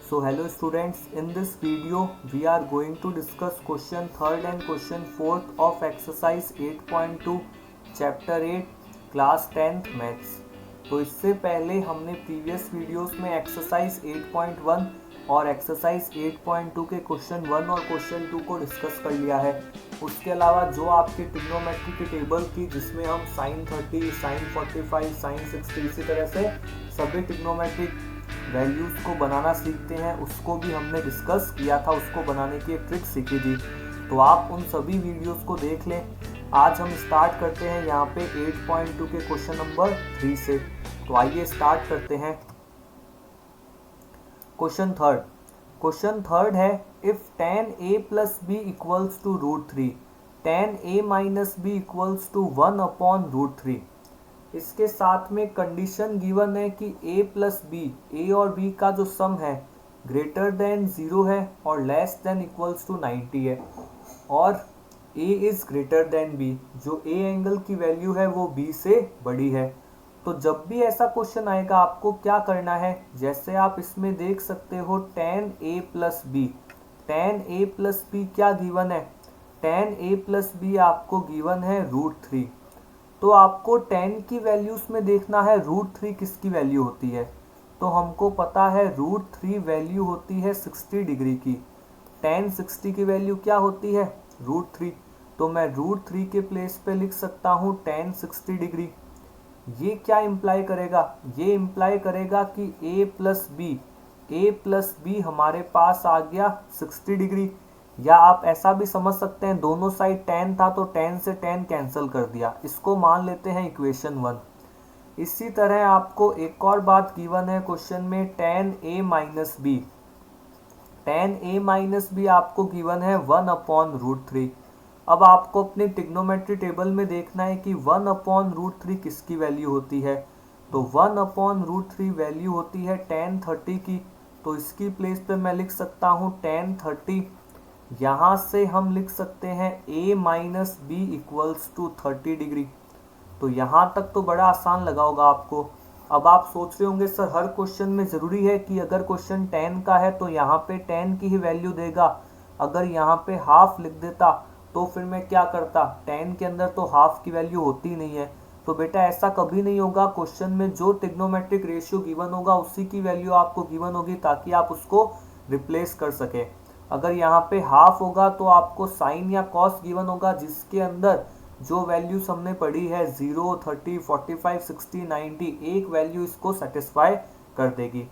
So hello students, in this video we are going to discuss question 3rd and question 4th of exercise 8.2 chapter 8 class 10th maths। तो इससे पहले हमने previous videos में exercise 8.1 और exercise 8.2 के question 1 और question 2 को discuss कर लिया है। उसके अलावा जो आपकी ट्रिग्नोमेट्री की टेबल थी जिसमें हम sin 30, sin 45, sin 60 इसी तरह से सभी ट्रिग्नोमेट्रिक वैल्यूज को बनाना सीखते हैं, उसको भी हमने डिस्कस किया था, उसको बनाने की एक ट्रिक सीखी थी। तो आप उन सभी वीडियोस को देख लें। आज हम स्टार्ट करते हैं यहाँ पे 8.2 के क्वेश्चन नंबर 3 से। तो आइए स्टार्ट करते हैं। क्वेश्चन थर्ड है, if tan a plus B equals to √3, tan a minus B equals to 1/√3। इसके साथ में कंडीशन गिवन है कि a प्लस बी, ए और b का जो सम है ग्रेटर देन 0 है और लेस देन इक्वल्स टू 90 है, और a is greater than b, जो a एंगल की वैल्यू है वो b से बड़ी है। तो जब भी ऐसा क्वेश्चन आएगा आपको क्या करना है, जैसे आप इसमें देख सकते हो tan a plus B, tan a plus B क्या गिवन है, tan a प्लस बी आपको गिवन है √3। तो आपको tan की वैल्यूज में देखना है √3 किसकी वैल्यू होती है। तो हमको पता है √3 वैल्यू होती है 60 डिग्री की। tan 60 की वैल्यू क्या होती है, √3। तो मैं √3 के प्लेस पे लिख सकता हूँ tan 60 डिग्री। ये क्या इम्प्लाई करेगा, ये इम्प्लाई करेगा कि a प्लस बी हमारे पास आ गया 60 डिग्री। या आप ऐसा भी समझ सकते हैं, दोनों साइड tan था तो tan से tan कैंसिल कर दिया, इसको मान लेते हैं इक्वेशन 1। इसी तरह आपको एक और बात गिवन है क्वेश्चन में, tan a माइनस बी आपको गिवन है 1/√3। अब आपको अपनी ट्रिग्नोमेट्री टेबल में देखना है कि 1/√3 किसकी वैल्यू होती है। तो 1/√3 वैल्यू होती है tan 30 की। तो इसकी प्लेस पे मैं लिख सकता हूँ tan 30। यहाँ से हम लिख सकते हैं a minus B equals to 30 degree. तो यहाँ तक तो बड़ा आसान लगा होगा आपको। अब आप सोच रहे होंगे सर हर क्वेश्चन में ज़रूरी है कि अगर क्वेश्चन tan का है तो यहाँ पे tan की ही वैल्यू देगा, अगर यहाँ पे हाफ लिख देता तो फिर मैं क्या करता, tan के अंदर तो हाफ की वैल्यू होती नहीं है। तो बेटा ऐसा कभी नहीं होगा, क्वेश्चन में जो ट्रिग्नोमेट्रिक रेशियो गिवन होगा उसी की वैल्यू आपको गिवन होगी ताकि आप उसको रिप्लेस कर सके। अगर यहाँ पे हाफ होगा तो आपको साइन या कॉस गिवन होगा जिसके अंदर जो वैल्यूज हमने पढ़ी है 0, 30, 45, 60, 90, एक वैल्यू इसको सेटिस्फाई कर देगी।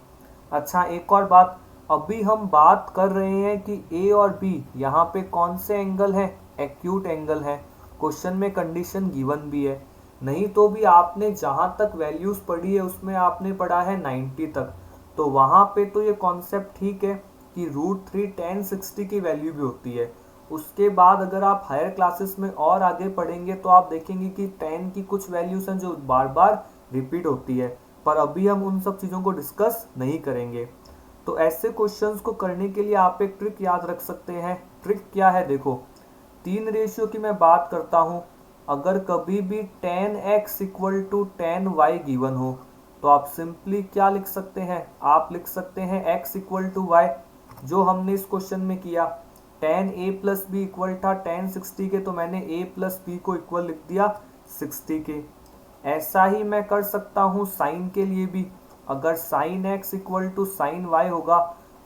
अच्छा एक और बात, अभी हम बात कर रहे हैं कि a और b यहाँ पे कौन से एंगल हैं, एक्यूट एंगल है। क्वेश्चन में कंडीशन गिवन भी है, नहीं तो भी आपने जहाँ तक वैल्यूज पढ़ी है उसमें आपने पढ़ा है 90 तक, तो वहाँ पे तो ये कॉन्सेप्ट ठीक है कि √3 tan 60 की वैल्यू भी होती है। उसके बाद अगर आप हायर क्लासेस में और आगे पढ़ेंगे तो आप देखेंगे कि tan की कुछ वैल्यूज हैं जो बार बार रिपीट होती है, पर अभी हम उन सब चीज़ों को डिस्कस नहीं करेंगे। तो ऐसे क्वेश्चंस को करने के लिए आप एक ट्रिक याद रख सकते हैं। ट्रिक क्या है, देखो 3 रेशियो की मैं बात करता हूँ। अगर कभी भी tan x equal to tan y given हो तो आप सिंपली क्या लिख सकते हैं, आप लिख सकते हैं x इक्वल टू y, जो हमने इस क्वेश्चन में किया। tan a plus B equal था tan 60 के, तो मैंने a प्लस बी को इक्वल लिख दिया 60 के। ऐसा ही मैं कर सकता हूँ साइन के लिए भी। अगर sin x equal to sine y होगा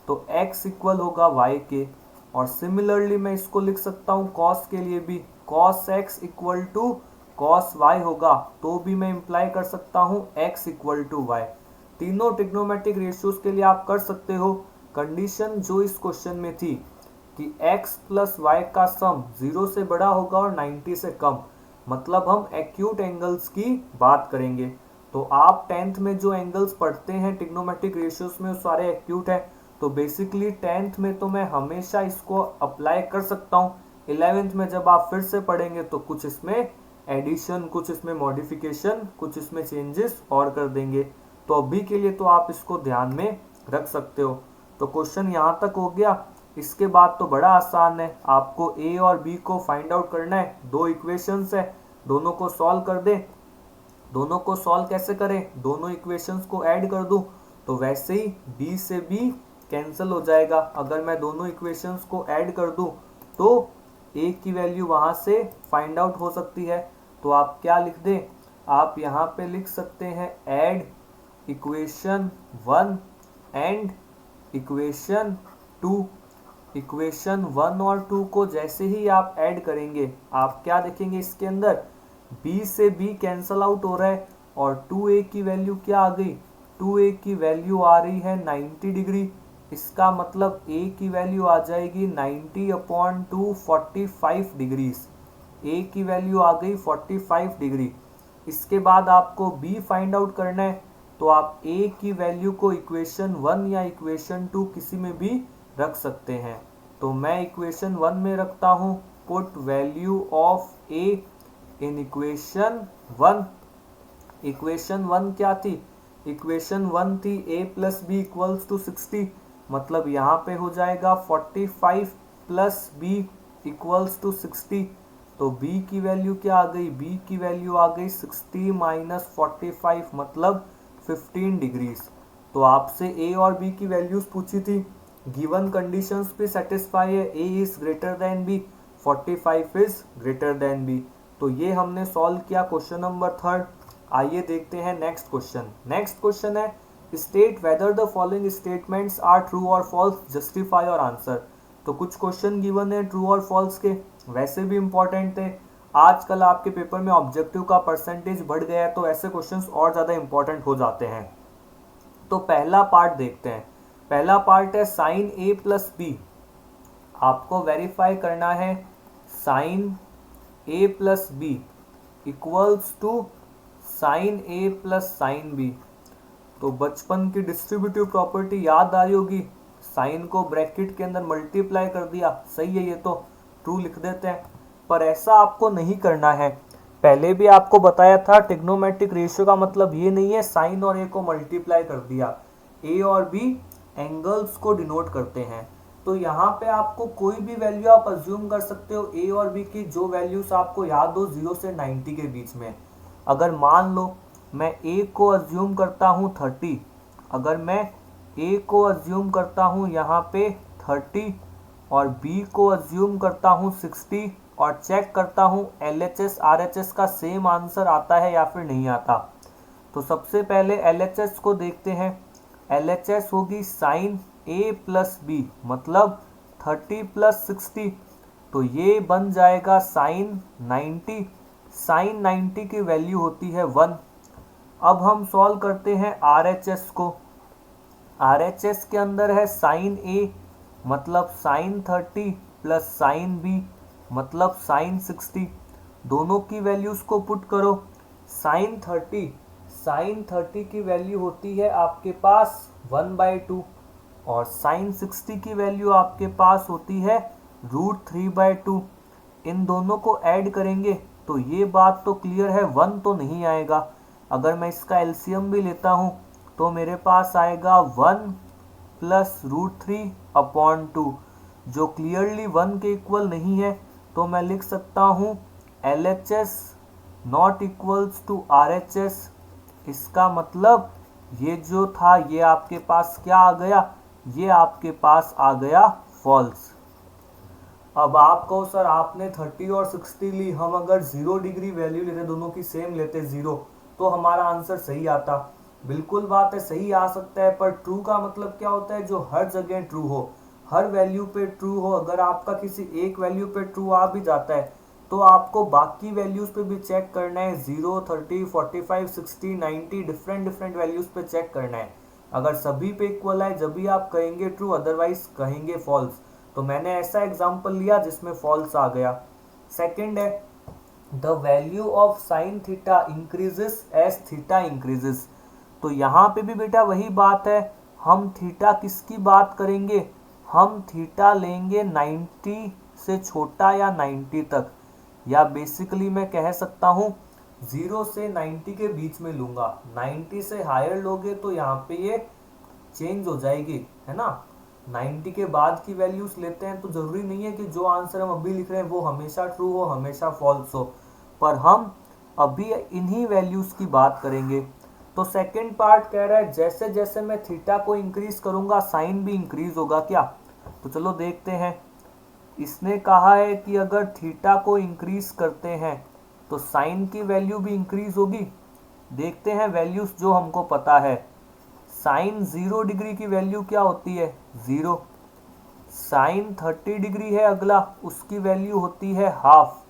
तो x इक्वल होगा y के, और सिमिलरली मैं इसको लिख सकता हूँ cos के लिए भी, cos x equal to cos y होगा, तो भी मैं इम्प्लाई कर सकता हूँ x इक्वल टू y। तीनों ट्रिग्नोमेट्रिक रेशियोज के लिए आप कर सकते हो। कंडीशन जो इस क्वेश्चन में थी कि x प्लस वाई का सम 0 से बड़ा होगा और 90 से कम, मतलब हम एक्यूट एंगल्स की बात करेंगे। तो आप 10th में जो एंगल्स पढ़ते हैं ट्रिग्नोमेट्रिक रेशियोज में वो सारे एक्यूट है। तो बेसिकली 10th में तो मैं हमेशा इसको अप्लाई कर सकता हूँ। 11th में जब आप फिर से पढ़ेंगे तो कुछ इसमें एडिशन, कुछ इसमें मॉडिफिकेशन, कुछ इसमें चेंजेस और कर देंगे। तो अभी के लिए तो आप इसको ध्यान में रख सकते हो। तो क्वेश्चन यहाँ तक हो गया। इसके बाद तो बड़ा आसान है, आपको a और b को फाइंड आउट करना है। 2 इक्वेशंस है, दोनों को सॉल्व कर दे। दोनों को सॉल्व कैसे करें, दोनों इक्वेशंस को ऐड कर दूं, तो वैसे ही b से b कैंसिल हो जाएगा। अगर मैं दोनों इक्वेशंस को ऐड कर दूं तो a की वैल्यू वहां से फाइंड आउट हो सकती है। तो आप क्या लिख दें, आप यहाँ पे लिख सकते हैं add equation 1 and equation 2। Equation 1 और 2 को जैसे ही आप ऐड करेंगे आप क्या देखेंगे, इसके अंदर b से b कैंसल आउट हो रहा है और 2a की वैल्यू क्या आ गई, 2a की वैल्यू आ रही है 90 डिग्री। इसका मतलब a की वैल्यू आ जाएगी 90/2 45 डिग्रीज। a की वैल्यू आ गई 45 डिग्री। इसके बाद आपको b फाइंड आउट करना है, तो आप a की वैल्यू को इक्वेशन 1 या इक्वेशन 2 किसी में भी रख सकते हैं। तो मैं इक्वेशन 1 में रखता हूँ put value of a in equation 1। Equation 1 क्या थी, इक्वेशन 1 थी a plus B equals to 60, मतलब यहाँ पे हो जाएगा 45 प्लस बी इक्वल्स टू 60। तो b की वैल्यू क्या आ गई, b की वैल्यू आ गई 60 माइनस 45 मतलब 15 डिग्रीज। तो आपसे a और b की वैल्यूज पूछी थी, गिवन कंडीशंस पे सेटिस्फाई है, a is greater than b, 45 is greater than b। तो ये हमने सॉल्व किया क्वेश्चन नंबर 3। आइए देखते हैं नेक्स्ट क्वेश्चन। नेक्स्ट क्वेश्चन है state whether the following statements are true और फॉल्स, जस्टिफाई और आंसर। तो कुछ क्वेश्चन गिवन है ट्रू और फॉल्स के, वैसे भी इंपॉर्टेंट थे। आजकल आपके पेपर में ऑब्जेक्टिव का परसेंटेज बढ़ गया है तो ऐसे क्वेश्चंस और ज़्यादा इंपॉर्टेंट हो जाते हैं। तो पहला पार्ट देखते हैं। पहला पार्ट है साइन ए प्लस बी। आपको वेरीफाई करना है sine A plus B equals to sine A plus sine B. तो बचपन की डिस्ट्रीब्यूटिव प्रॉपर्टी याद आ रही होगी, साइन को ब्रैकेट के अंदर मल्टीप्लाई कर दिया, सही है, ये तो ट्रू लिख देते हैं। पर ऐसा आपको नहीं करना है, पहले भी आपको बताया था ट्रिग्नोमेट्रिक रेशियो का मतलब ये नहीं है साइन और ए को मल्टीप्लाई कर दिया, ए और बी एंगल्स को डिनोट करते हैं। तो यहाँ पे आपको कोई भी वैल्यू आप अज्यूम कर सकते हो ए और बी की, जो वैल्यूज आपको याद हो 0 से 90 के बीच में। अगर मान लो मैं ए को अज्यूम करता हूँ 30, अगर मैं ए को अज्यूम करता हूँ यहाँ पे 30 और बी को अज्यूम करता हूँ 60 और चेक करता हूँ LHS RHS का सेम आंसर आता है या फिर नहीं आता। तो सबसे पहले LHS को देखते हैं। LHS होगी साइन ए प्लस बी, मतलब 30 प्लस 60, तो ये बन जाएगा साइन 90। साइन 90 की वैल्यू होती है 1। अब हम सॉल्व करते हैं RHS को। RHS के अंदर है साइन ए मतलब साइन 30 प्लस साइन बी मतलब साइन 60। दोनों की वैल्यूज को पुट करो। साइन 30 की वैल्यू होती है आपके पास 1/2 और साइन 60 की वैल्यू आपके पास होती है √3/2। इन दोनों को ऐड करेंगे तो ये बात तो क्लियर है 1 तो नहीं आएगा। अगर मैं इसका एलसीएम भी लेता हूँ तो मेरे पास आएगा 1 प्लस √3/2, जो क्लियरली 1 के इक्वल नहीं है। तो मैं लिख सकता हूँ LHS not equals to RHS। इसका मतलब ये जो था ये आपके पास क्या आ गया, ये आपके पास आ गया फॉल्स। अब आप कहो सर आपने 30 और 60 ली, हम अगर 0 डिग्री वैल्यू लेते, दोनों की सेम लेते 0, तो हमारा आंसर सही आता। बिल्कुल बात है, सही आ सकता है, पर ट्रू का मतलब क्या होता है, जो हर जगह ट्रू हो, हर वैल्यू पे ट्रू हो। अगर आपका किसी एक वैल्यू पे ट्रू आ भी जाता है तो आपको बाकी वैल्यूज पे भी चेक करना है, 0, 30, 45, 60, 90 डिफरेंट वैल्यूज पे चेक करना है। अगर सभी पे इक्वल है जब भी आप कहेंगे ट्रू, अदरवाइज कहेंगे फॉल्स। तो मैंने ऐसा एग्जांपल लिया जिसमें फॉल्स आ गया। सेकंड है the value of sine theta increases as theta increases. तो यहाँ पे भी बेटा वही बात है, हम थीटा किसकी बात करेंगे, हम थीटा लेंगे 90 से छोटा या 90 तक, या बेसिकली मैं कह सकता हूँ 0 से 90 के बीच में लूंगा। 90 से हायर लोगे तो यहाँ पे ये चेंज हो जाएगी, है ना। 90 के बाद की वैल्यूज लेते हैं तो जरूरी नहीं है कि जो आंसर हम अभी लिख रहे हैं वो हमेशा ट्रू हो, हमेशा फॉल्स हो, पर हम अभी इन्हीं वैल्यूज की बात करेंगे। तो सेकंड पार्ट कह रहा है जैसे जैसे मैं थीटा को इंक्रीज करूंगा साइन भी इंक्रीज होगा क्या। तो चलो देखते हैं। इसने कहा है कि अगर थीटा को इंक्रीज करते हैं तो साइन की वैल्यू भी इंक्रीज होगी। देखते हैं वैल्यूज जो हमको पता है। साइन 0 डिग्री की वैल्यू क्या होती है 0। साइन 30 डिग्री है अगला, उसकी वैल्यू होती है हाफ।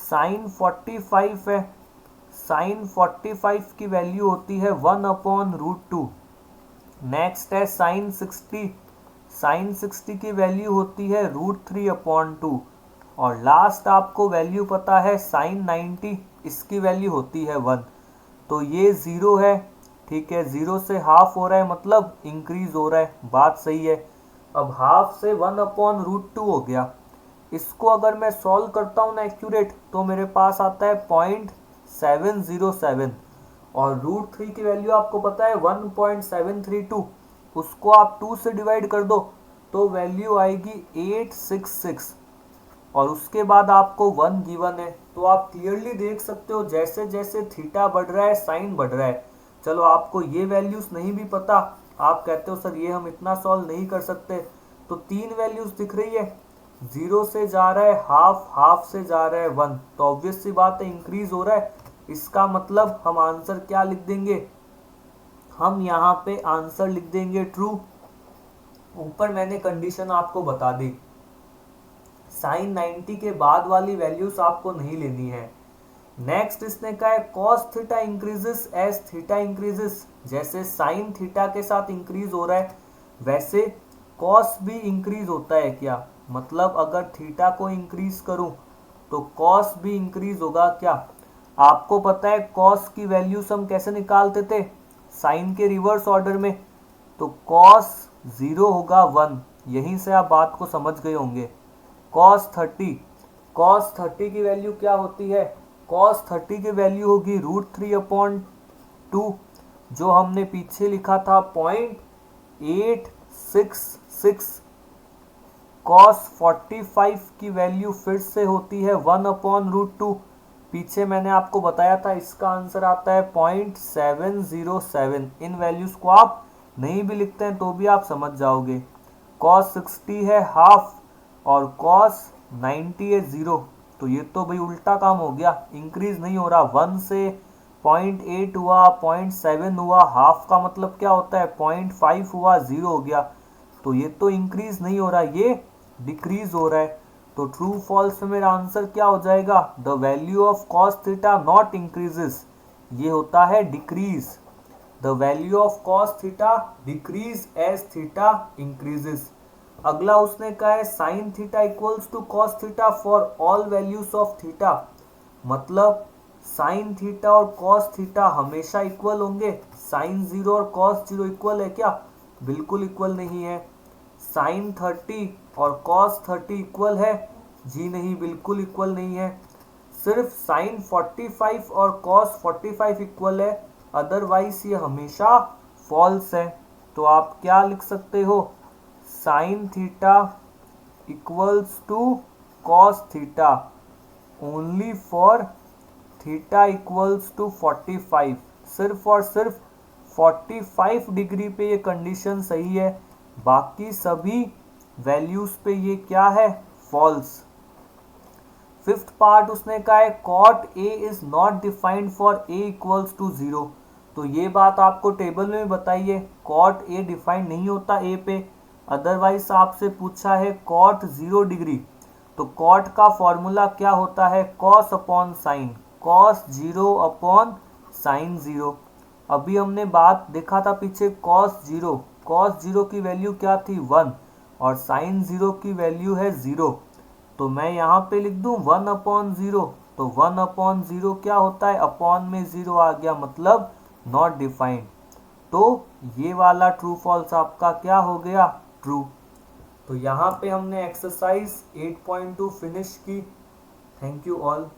साइन 45 है, साइन 45 की वैल्यू होती है 1/√2। नेक्स्ट है साइन 60, साइन 60 की वैल्यू होती है √3/2। और लास्ट आपको वैल्यू पता है साइन 90, इसकी वैल्यू होती है 1। तो ये 0 है, ठीक है, 0 से हाफ हो रहा है मतलब इंक्रीज हो रहा है, बात सही है। अब हाफ से 1/√2 हो गया। इसको अगर मैं सॉल्व करता हूँ ना एक्यूरेट, तो मेरे पास आता है 0.707। और √3 की वैल्यू आपको पता है 1.732। उसको आप 2 से डिवाइड कर दो तो वैल्यू आएगी 866। और उसके बाद आपको 1 गिवन है। तो आप क्लियरली देख सकते हो जैसे जैसे थीटा बढ़ रहा है साइन बढ़ रहा है। चलो आपको ये वैल्यूज नहीं भी पता, आप कहते हो सर ये हम इतना सॉल्व नहीं कर सकते, तो 3 वैल्यूज दिख रही है। 0 से जा रहा है हाफ, हाफ से जा रहा है 1, तो ऑब्वियस सी बात है इंक्रीज हो रहा है। इसका मतलब हम आंसर क्या लिख देंगे, हम यहाँ पे आंसर लिख देंगे ट्रू। ऊपर मैंने कंडीशन आपको बता दी, साइन 90 के बाद वाली वैल्यूज आपको नहीं लेनी है। नेक्स्ट इसने कहा है cos theta increases as theta increases. जैसे साइन थीटा के साथ इंक्रीज हो रहा है वैसे cos भी इंक्रीज होता है क्या। मतलब अगर थीटा को इंक्रीज करूं तो cos भी इंक्रीज होगा क्या। आपको पता है cos की वैल्यूज हम कैसे निकालते थे, साइन के रिवर्स ऑर्डर में। तो cos 0 होगा 1, यहीं से आप बात को समझ गए होंगे। cos 30 की वैल्यू क्या होती है, cos 30 की वैल्यू होगी √3/2, जो हमने पीछे लिखा था 0.866। cos 45 की वैल्यू फिर से होती है 1/√2। पीछे मैंने आपको बताया था इसका आंसर आता है 0.707। इन वैल्यूज को आप नहीं भी लिखते हैं तो भी आप समझ जाओगे। cos 60 है हाफ और cos 90 है 0। तो ये तो भाई उल्टा काम हो गया, इंक्रीज नहीं हो रहा। 1 से 0.8 हुआ, 0.7 हुआ, हाफ का मतलब क्या होता है 0.5 हुआ, 0 हो गया। तो ये तो इंक्रीज नहीं हो रहा, ये डिक्रीज हो रहा है। तो ट्रू फॉल्स में मेरा आंसर क्या हो जाएगा, the value of cos theta not increases, ये होता है decrease. The value of cos theta decrease as theta increases. अगला उसने कहा है sine theta equals to cos theta for all values of theta. मतलब साइन थीटा और cos थीटा हमेशा इक्वल होंगे। साइन 0 और cos 0 इक्वल है क्या, बिल्कुल इक्वल नहीं है। साइन 30 और cos 30 इक्वल है, जी नहीं, बिल्कुल इक्वल नहीं है। सिर्फ साइन 45 और cos 45 इक्वल है, अदरवाइज ये हमेशा फॉल्स है। तो आप क्या लिख सकते हो, sine theta equals to cos theta only for theta equals to 45। सिर्फ और सिर्फ 45 डिग्री पे ये कंडीशन सही है, बाकी सभी वैल्यूज पे ये क्या है, फॉल्स। फिफ्थ पार्ट उसने कहा है cot a is not defined for a equals to 0। तो ये बात आपको टेबल में बताइए, cot a डिफाइंड नहीं होता a पे। अदरवाइज आपसे पूछा है cot 0 डिग्री, तो cot का फॉर्मूला क्या होता है, cos upon sine, cos 0 upon sine 0। अभी हमने बात देखा था पीछे cos 0 की वैल्यू क्या थी 1 और साइन 0 की वैल्यू है 0। तो मैं यहाँ पे लिख दूं 1/0। तो 1/0 क्या होता है, अपॉन में 0 आ गया, मतलब नॉट डिफाइंड। तो ये वाला ट्रू फॉल्स आपका क्या हो गया, ट्रू। तो यहाँ पे हमने एक्सरसाइज 8.2 फिनिश की। Thank you all.